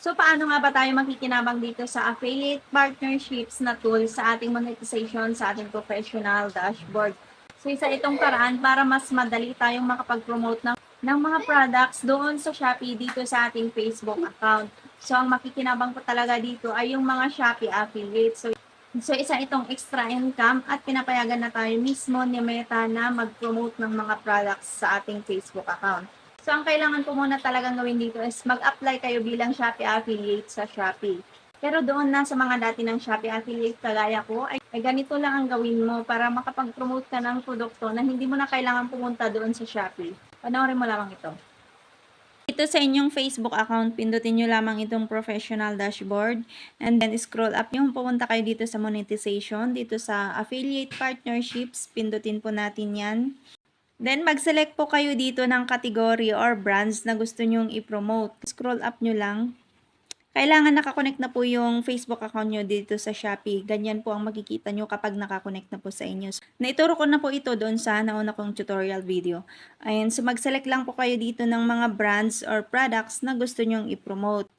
So, paano nga ba tayo makikinabang dito sa affiliate partnerships na tool sa ating monetization, sa ating professional dashboard? So, isa itong paraan para mas madali tayong makapag-promote ng mga products doon sa Shopee dito sa ating Facebook account. So, ang makikinabang po talaga dito ay yung mga Shopee affiliates. So, isa itong extra income at pinapayagan na tayo mismo ni Meta na mag-promote ng mga products sa ating Facebook account. So, ang kailangan po muna talagang gawin dito is mag-apply kayo bilang Shopee affiliate sa Shopee. Pero doon na sa mga dati ng Shopee affiliate kagaya ko, ay ganito lang ang gawin mo para makapag-promote ka ng produkto na hindi mo na kailangan pumunta doon sa Shopee. Panoorin mo lamang ito. Dito sa inyong Facebook account, pindutin nyo lamang itong professional dashboard and then scroll up yung pumunta kayo dito sa monetization, dito sa affiliate partnerships, pindutin po natin yan. Then mag-select po kayo dito ng category or brands na gusto nyong i-promote. Scroll up nyo lang. Kailangan nakakonect na po yung Facebook account nyo dito sa Shopee. Ganyan po ang makikita nyo kapag nakakonect na po sa inyo. Naituro ko na po ito doon sa nauna kong tutorial video. Ayan, so mag-select lang po kayo dito ng mga brands or products na gusto nyong i-promote.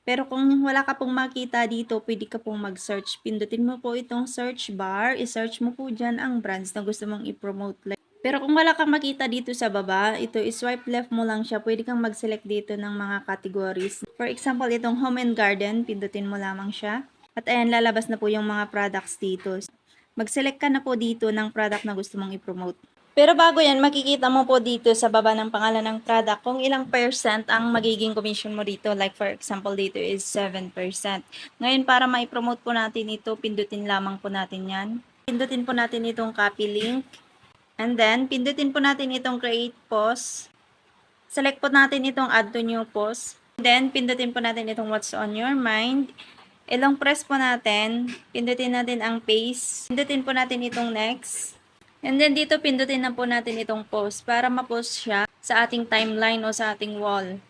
Pero kung wala ka pong makita dito, pwede ka pong mag-search. Pindutin mo po itong search bar. I-search mo po dyan ang brands na gusto mong i-promote. Pero kung wala kang makita dito sa baba, ito i-swipe left mo lang siya. Pwede kang mag-select dito ng mga categories. For example, itong home and garden, pindutin mo lamang siya. At ayan, lalabas na po yung mga products dito. Mag-select ka na po dito ng product na gusto mong i-promote. Pero bago yan, makikita mo po dito sa baba ng pangalan ng product kung ilang percent ang magiging commission mo dito. Like for example, dito is 7%. Ngayon, para ma-promote po natin ito, pindutin lamang po natin yan. Pindutin po natin itong copy link. And then, pindutin po natin itong create post. Select po natin itong add to new post. Then, pindutin po natin itong what's on your mind. Ilong press po natin. Pindutin natin ang paste. Pindutin po natin itong next. And then, dito pindutin na po natin itong post para ma-post siya sa ating timeline o sa ating wall.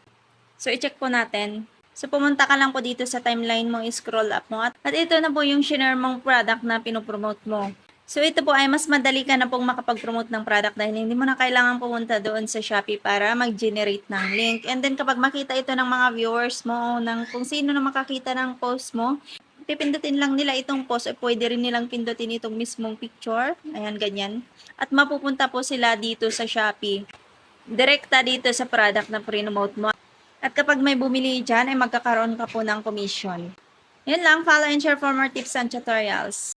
So, i-check po natin. So, pumunta ka lang po dito sa timeline mo, i-scroll up mo. At ito na po yung share mong product na pinopromote mo. So, ito po ay mas madali ka na pong makapag-promote ng product dahil hindi mo na kailangan pumunta doon sa Shopee para mag-generate ng link. And then, kapag makita ito ng mga viewers mo, ng kung sino na makakita ng post mo, pipindutin lang nila itong post o pwede rin nilang pindutin itong mismong picture. Ayan, ganyan. At mapupunta po sila dito sa Shopee. Direkta dito sa product na promote mo. At kapag may bumili dyan, ay magkakaroon ka po ng commission. Yun lang, follow and share for more tips and tutorials.